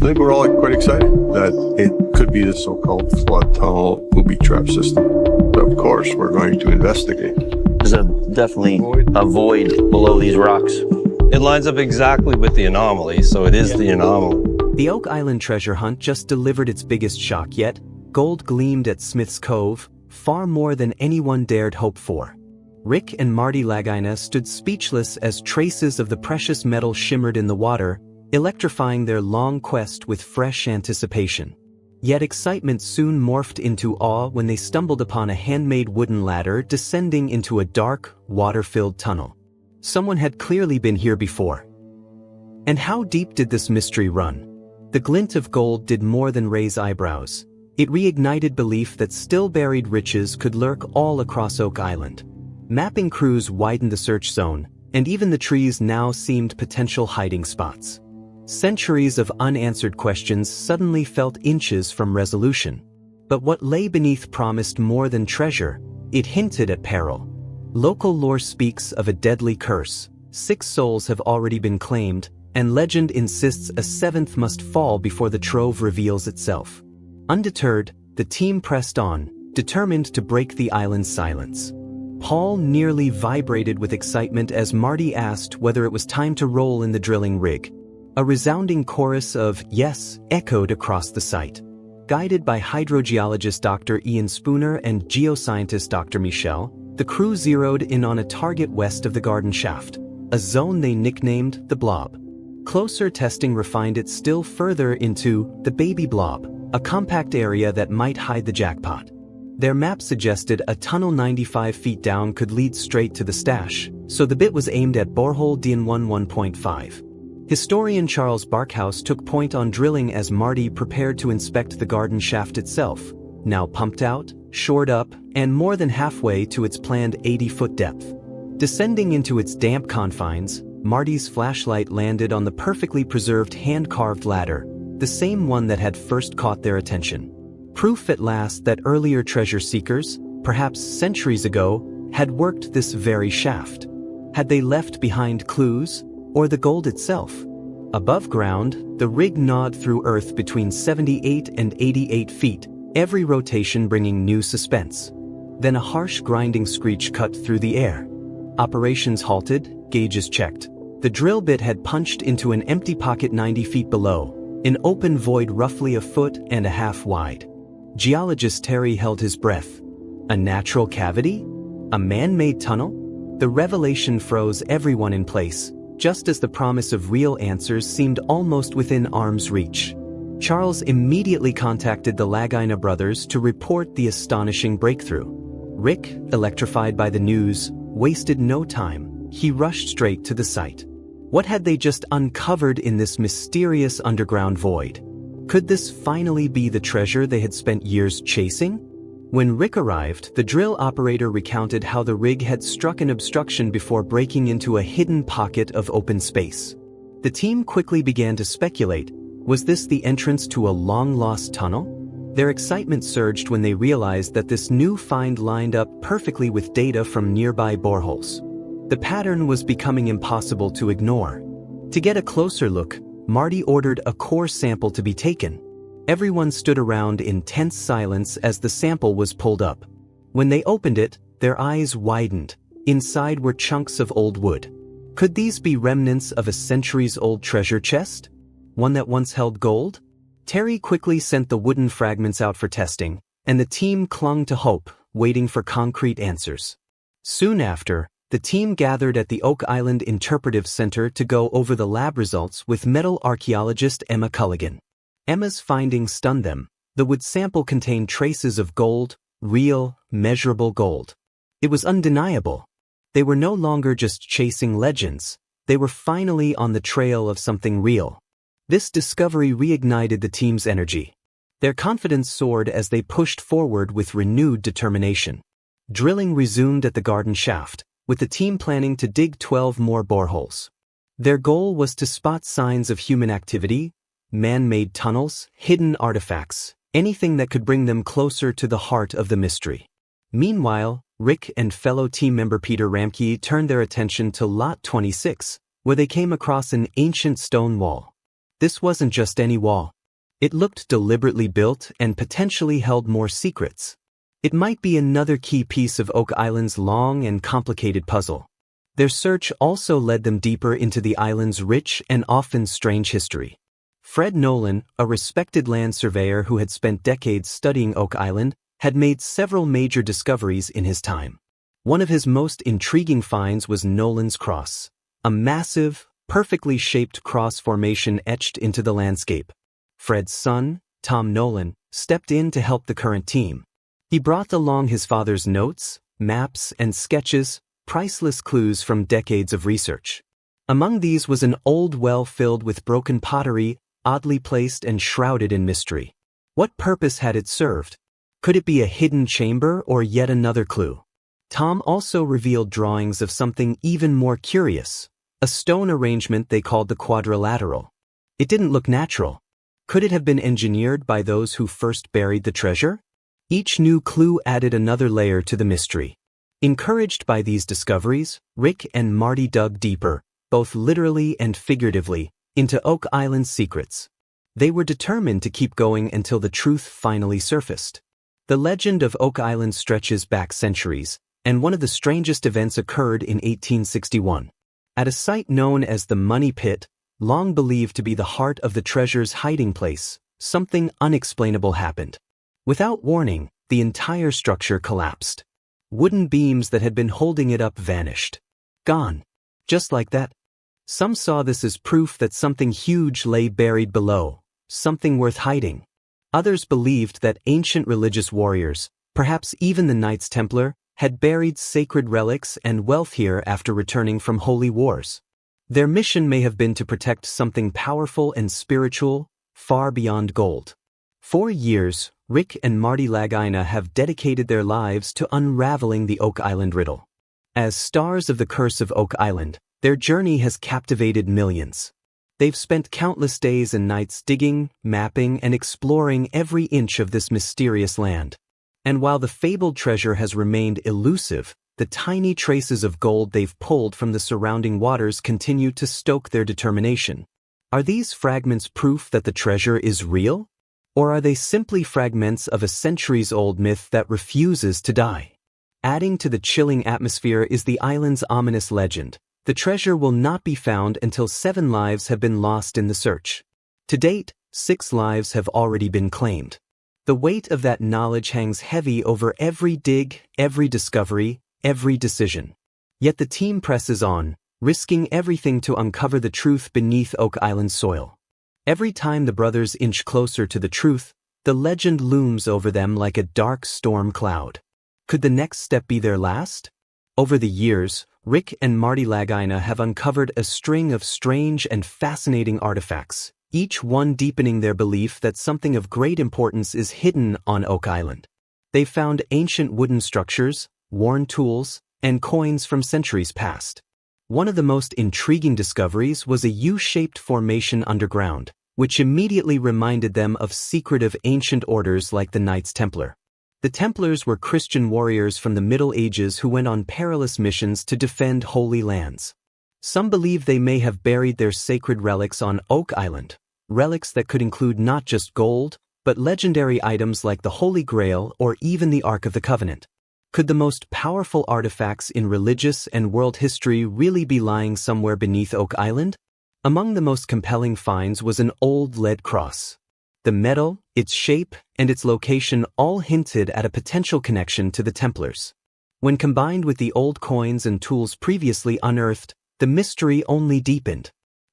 I think we're all quite excited that it could be the so-called flood tunnel booby trap system. But of course, we're going to investigate. There's definitely a void below these rocks. It lines up exactly with the anomaly, so it is the anomaly. The Oak Island treasure hunt just delivered its biggest shock yet. Gold gleamed at Smith's Cove, far more than anyone dared hope for. Rick and Marty Lagina stood speechless as traces of the precious metal shimmered in the water, electrifying their long quest with fresh anticipation. Yet excitement soon morphed into awe when they stumbled upon a handmade wooden ladder descending into a dark, water-filled tunnel. Someone had clearly been here before. And how deep did this mystery run? The glint of gold did more than raise eyebrows. It reignited belief that still-buried riches could lurk all across Oak Island. Mapping crews widened the search zone, and even the trees now seemed potential hiding spots. Centuries of unanswered questions suddenly felt inches from resolution. But what lay beneath promised more than treasure. It hinted at peril. Local lore speaks of a deadly curse. 6 souls have already been claimed, and legend insists a 7th must fall before the trove reveals itself. Undeterred, the team pressed on, determined to break the island's silence. Paul nearly vibrated with excitement as Marty asked whether it was time to roll in the drilling rig. A resounding chorus of yes echoed across the site. Guided by hydrogeologist Dr. Ian Spooner and geoscientist Dr. Michel, the crew zeroed in on a target west of the garden shaft, a zone they nicknamed the Blob. Closer testing refined it still further into the Baby Blob, a compact area that might hide the jackpot. Their map suggested a tunnel 95 feet down could lead straight to the stash, so the bit was aimed at borehole DN1 1.5. Historian Charles Barkhouse took point on drilling as Marty prepared to inspect the garden shaft itself, now pumped out, shored up, and more than halfway to its planned 80-foot depth. Descending into its damp confines, Marty's flashlight landed on the perfectly preserved hand-carved ladder, the same one that had first caught their attention. Proof at last that earlier treasure seekers, perhaps centuries ago, had worked this very shaft. Had they left behind clues, or the gold itself? Above ground, the rig gnawed through earth between 78 and 88 feet, every rotation bringing new suspense. Then a harsh grinding screech cut through the air. Operations halted, gauges checked. The drill bit had punched into an empty pocket 90 feet below, an open void roughly 1.5 feet wide. Geologist Terry held his breath. A natural cavity? A man-made tunnel? The revelation froze everyone in place, just as the promise of real answers seemed almost within arm's reach. Charles immediately contacted the Lagina brothers to report the astonishing breakthrough. Rick, electrified by the news, wasted no time. He rushed straight to the site. What had they just uncovered in this mysterious underground void? Could this finally be the treasure they had spent years chasing? When Rick arrived, the drill operator recounted how the rig had struck an obstruction before breaking into a hidden pocket of open space. The team quickly began to speculate, was this the entrance to a long-lost tunnel? Their excitement surged when they realized that this new find lined up perfectly with data from nearby boreholes. The pattern was becoming impossible to ignore. To get a closer look, Marty ordered a core sample to be taken. Everyone stood around in tense silence as the sample was pulled up. When they opened it, their eyes widened. Inside were chunks of old wood. Could these be remnants of a centuries-old treasure chest? One that once held gold? Terry quickly sent the wooden fragments out for testing, and the team clung to hope, waiting for concrete answers. Soon after, the team gathered at the Oak Island Interpretive Center to go over the lab results with metal archaeologist Emma Culligan. Emma's findings stunned them. The wood sample contained traces of gold, real, measurable gold. It was undeniable. They were no longer just chasing legends. They were finally on the trail of something real. This discovery reignited the team's energy. Their confidence soared as they pushed forward with renewed determination. Drilling resumed at the garden shaft, with the team planning to dig 12 more boreholes. Their goal was to spot signs of human activity, man-made tunnels, hidden artifacts, anything that could bring them closer to the heart of the mystery. Meanwhile, Rick and fellow team member Peter Ramke turned their attention to Lot 26, where they came across an ancient stone wall. This wasn't just any wall. It looked deliberately built and potentially held more secrets. It might be another key piece of Oak Island's long and complicated puzzle. Their search also led them deeper into the island's rich and often strange history. Fred Nolan, a respected land surveyor who had spent decades studying Oak Island, had made several major discoveries in his time. One of his most intriguing finds was Nolan's Cross, a massive, perfectly shaped cross formation etched into the landscape. Fred's son, Tom Nolan, stepped in to help the current team. He brought along his father's notes, maps, and sketches, priceless clues from decades of research. Among these was an old well filled with broken pottery, oddly placed and shrouded in mystery. What purpose had it served? Could it be a hidden chamber or yet another clue? Tom also revealed drawings of something even more curious, a stone arrangement they called the quadrilateral. It didn't look natural. Could it have been engineered by those who first buried the treasure? Each new clue added another layer to the mystery. Encouraged by these discoveries, Rick and Marty dug deeper, both literally and figuratively, into Oak Island's secrets. They were determined to keep going until the truth finally surfaced. The legend of Oak Island stretches back centuries, and one of the strangest events occurred in 1861. At a site known as the Money Pit, long believed to be the heart of the treasure's hiding place, something unexplainable happened. Without warning, the entire structure collapsed. Wooden beams that had been holding it up vanished. Gone. Just like that. Some saw this as proof that something huge lay buried below, something worth hiding. Others believed that ancient religious warriors, perhaps even the Knights Templar, had buried sacred relics and wealth here after returning from holy wars. Their mission may have been to protect something powerful and spiritual, far beyond gold. For years, Rick and Marty Lagina have dedicated their lives to unraveling the Oak Island riddle. As stars of the Curse of Oak Island, their journey has captivated millions. They've spent countless days and nights digging, mapping, and exploring every inch of this mysterious land. And while the fabled treasure has remained elusive, the tiny traces of gold they've pulled from the surrounding waters continue to stoke their determination. Are these fragments proof that the treasure is real? Or are they simply fragments of a centuries-old myth that refuses to die? Adding to the chilling atmosphere is the island's ominous legend. The treasure will not be found until 7 lives have been lost in the search. To date, 6 lives have already been claimed. The weight of that knowledge hangs heavy over every dig, every discovery, every decision. Yet the team presses on, risking everything to uncover the truth beneath Oak Island soil. Every time the brothers inch closer to the truth, the legend looms over them like a dark storm cloud. Could the next step be their last? Over the years, Rick and Marty Lagina have uncovered a string of strange and fascinating artifacts, each one deepening their belief that something of great importance is hidden on Oak Island. They've found ancient wooden structures, worn tools, and coins from centuries past. One of the most intriguing discoveries was a U-shaped formation underground, which immediately reminded them of secretive ancient orders like the Knights Templar. The Templars were Christian warriors from the Middle Ages who went on perilous missions to defend holy lands. Some believe they may have buried their sacred relics on Oak Island, relics that could include not just gold, but legendary items like the Holy Grail or even the Ark of the Covenant. Could the most powerful artifacts in religious and world history really be lying somewhere beneath Oak Island? Among the most compelling finds was an old lead cross. The metal, its shape, and its location all hinted at a potential connection to the Templars. When combined with the old coins and tools previously unearthed, the mystery only deepened.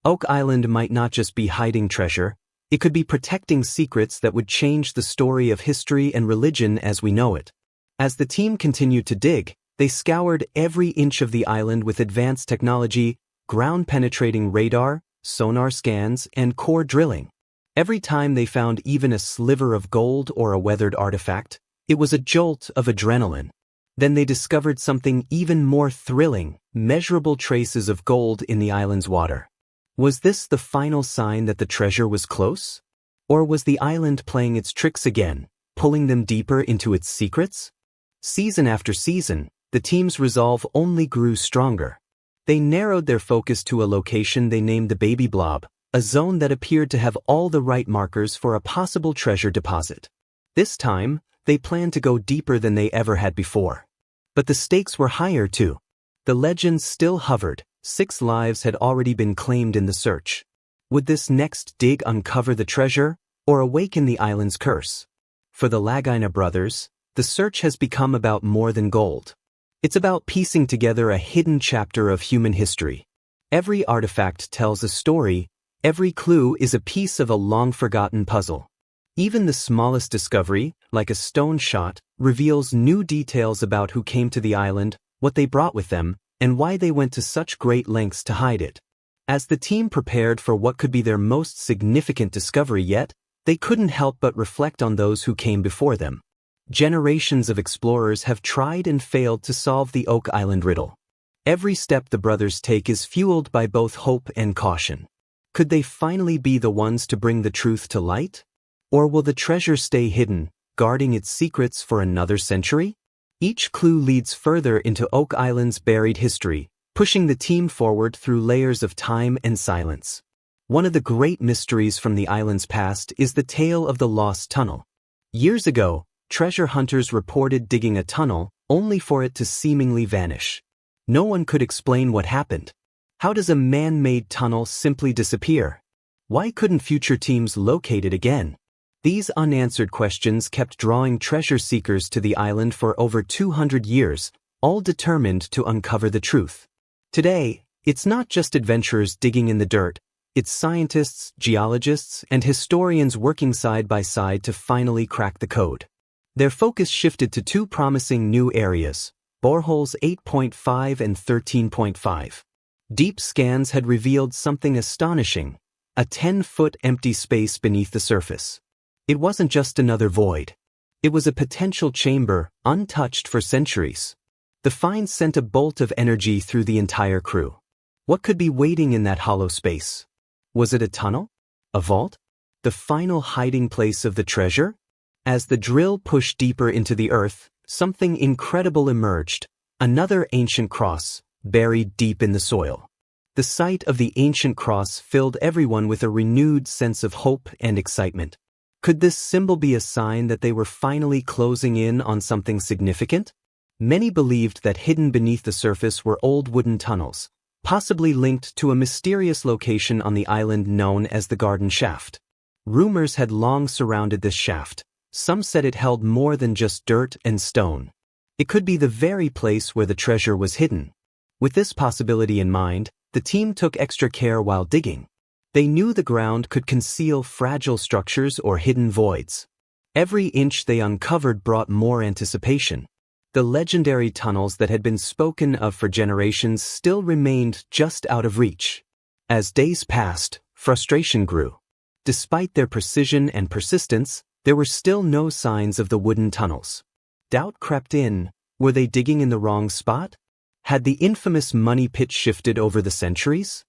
Oak Island might not just be hiding treasure, it could be protecting secrets that would change the story of history and religion as we know it. As the team continued to dig, they scoured every inch of the island with advanced technology, ground-penetrating radar, sonar scans, and core drilling. Every time they found even a sliver of gold or a weathered artifact, it was a jolt of adrenaline. Then they discovered something even more thrilling, measurable traces of gold in the island's water. Was this the final sign that the treasure was close? Or was the island playing its tricks again, pulling them deeper into its secrets? Season after season, the team's resolve only grew stronger. They narrowed their focus to a location they named the Baby Blob, a zone that appeared to have all the right markers for a possible treasure deposit. This time, they planned to go deeper than they ever had before. But the stakes were higher too. The legends still hovered. 6 lives had already been claimed in the search. Would this next dig uncover the treasure, or awaken the island's curse? For the Lagina brothers, the search has become about more than gold. It's about piecing together a hidden chapter of human history. Every artifact tells a story, every clue is a piece of a long-forgotten puzzle. Even the smallest discovery, like a stone shot, reveals new details about who came to the island, what they brought with them, and why they went to such great lengths to hide it. As the team prepared for what could be their most significant discovery yet, they couldn't help but reflect on those who came before them. Generations of explorers have tried and failed to solve the Oak Island riddle. Every step the brothers take is fueled by both hope and caution. Could they finally be the ones to bring the truth to light? Or will the treasure stay hidden, guarding its secrets for another century? Each clue leads further into Oak Island's buried history, pushing the team forward through layers of time and silence. One of the great mysteries from the island's past is the tale of the lost tunnel. Years ago, treasure hunters reported digging a tunnel, only for it to seemingly vanish. No one could explain what happened. How does a man-made tunnel simply disappear? Why couldn't future teams locate it again? These unanswered questions kept drawing treasure seekers to the island for over 200 years, all determined to uncover the truth. Today, it's not just adventurers digging in the dirt, it's scientists, geologists, and historians working side by side to finally crack the code. Their focus shifted to 2 promising new areas, boreholes 8.5 and 13.5. Deep scans had revealed something astonishing, a 10-foot empty space beneath the surface. It wasn't just another void. It was a potential chamber, untouched for centuries. The find sent a bolt of energy through the entire crew. What could be waiting in that hollow space? Was it a tunnel? A vault? The final hiding place of the treasure? As the drill pushed deeper into the earth, something incredible emerged, another ancient cross, buried deep in the soil. The sight of the ancient cross filled everyone with a renewed sense of hope and excitement. Could this symbol be a sign that they were finally closing in on something significant? Many believed that hidden beneath the surface were old wooden tunnels, possibly linked to a mysterious location on the island known as the Garden Shaft. Rumors had long surrounded this shaft. Some said it held more than just dirt and stone. It could be the very place where the treasure was hidden. With this possibility in mind, the team took extra care while digging. They knew the ground could conceal fragile structures or hidden voids. Every inch they uncovered brought more anticipation. The legendary tunnels that had been spoken of for generations still remained just out of reach. As days passed, frustration grew. Despite their precision and persistence, there were still no signs of the wooden tunnels. Doubt crept in. Were they digging in the wrong spot? Had the infamous money pit shifted over the centuries?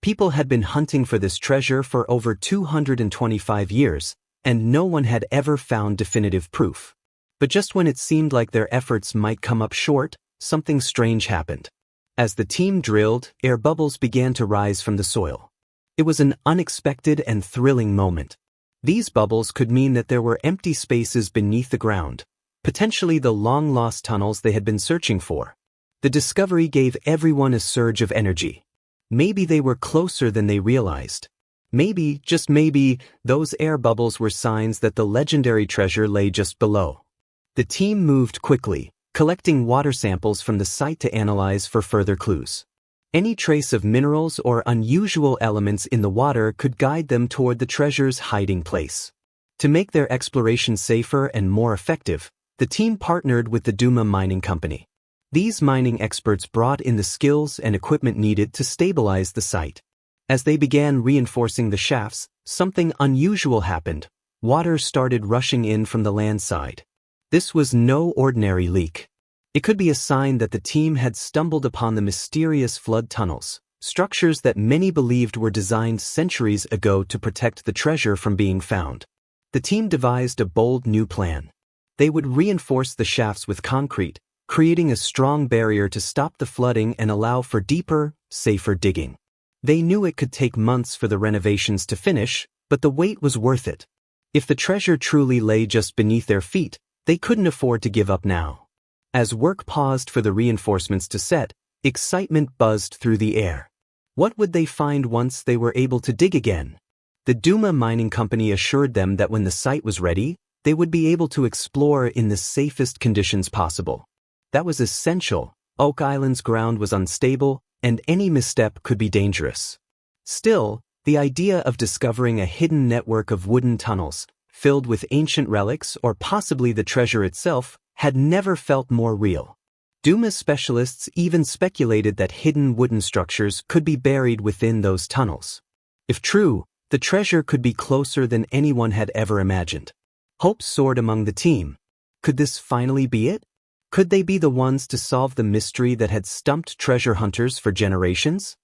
People had been hunting for this treasure for over 225 years, and no one had ever found definitive proof. But just when it seemed like their efforts might come up short, something strange happened. As the team drilled, air bubbles began to rise from the soil. It was an unexpected and thrilling moment. These bubbles could mean that there were empty spaces beneath the ground, potentially the long-lost tunnels they had been searching for. The discovery gave everyone a surge of energy. Maybe they were closer than they realized. Maybe, just maybe, those air bubbles were signs that the legendary treasure lay just below. The team moved quickly, collecting water samples from the site to analyze for further clues. Any trace of minerals or unusual elements in the water could guide them toward the treasure's hiding place. To make their exploration safer and more effective, the team partnered with the Duma Mining Company. These mining experts brought in the skills and equipment needed to stabilize the site. As they began reinforcing the shafts, something unusual happened. Water started rushing in from the land side. This was no ordinary leak. It could be a sign that the team had stumbled upon the mysterious flood tunnels, structures that many believed were designed centuries ago to protect the treasure from being found. The team devised a bold new plan. They would reinforce the shafts with concrete, creating a strong barrier to stop the flooding and allow for deeper, safer digging. They knew it could take months for the renovations to finish, but the wait was worth it. If the treasure truly lay just beneath their feet, they couldn't afford to give up now. As work paused for the reinforcements to set, excitement buzzed through the air. What would they find once they were able to dig again? The Duma Mining Company assured them that when the site was ready, they would be able to explore in the safest conditions possible. That was essential. Oak Island's ground was unstable, and any misstep could be dangerous. Still, the idea of discovering a hidden network of wooden tunnels, filled with ancient relics or possibly the treasure itself, had never felt more real. Duma specialists even speculated that hidden wooden structures could be buried within those tunnels. If true, the treasure could be closer than anyone had ever imagined. Hope soared among the team. Could this finally be it? Could they be the ones to solve the mystery that had stumped treasure hunters for generations?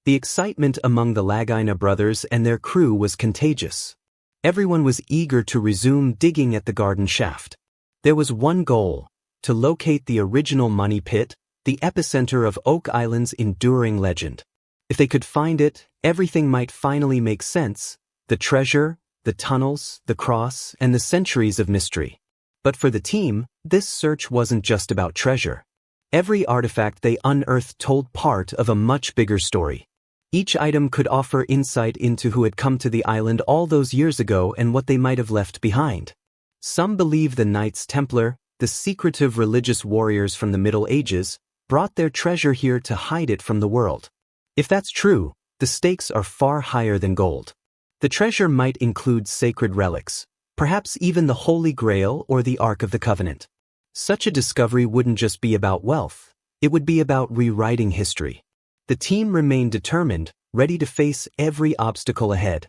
The excitement among the Lagina brothers and their crew was contagious. Everyone was eager to resume digging at the garden shaft. There was one goal: to locate the original money pit, the epicenter of Oak Island's enduring legend. If they could find it, everything might finally make sense: the treasure, the tunnels, the cross, and the centuries of mystery. But for the team, this search wasn't just about treasure. Every artifact they unearthed told part of a much bigger story. Each item could offer insight into who had come to the island all those years ago and what they might have left behind. Some believe the Knights Templar, the secretive religious warriors from the Middle Ages, brought their treasure here to hide it from the world. If that's true, the stakes are far higher than gold. The treasure might include sacred relics, perhaps even the Holy Grail or the Ark of the Covenant. Such a discovery wouldn't just be about wealth, it would be about rewriting history. The team remained determined, ready to face every obstacle ahead.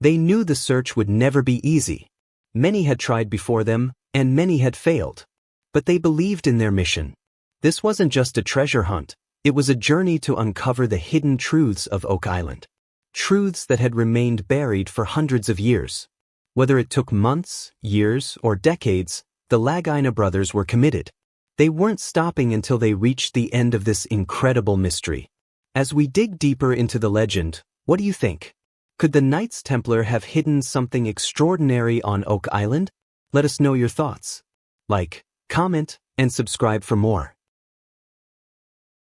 They knew the search would never be easy. Many had tried before them, and many had failed. But they believed in their mission. This wasn't just a treasure hunt, it was a journey to uncover the hidden truths of Oak Island. Truths that had remained buried for hundreds of years. Whether it took months, years, or decades, the Lagina brothers were committed. They weren't stopping until they reached the end of this incredible mystery. As we dig deeper into the legend, what do you think? Could the Knights Templar have hidden something extraordinary on Oak Island? Let us know your thoughts. Like, comment, and subscribe for more.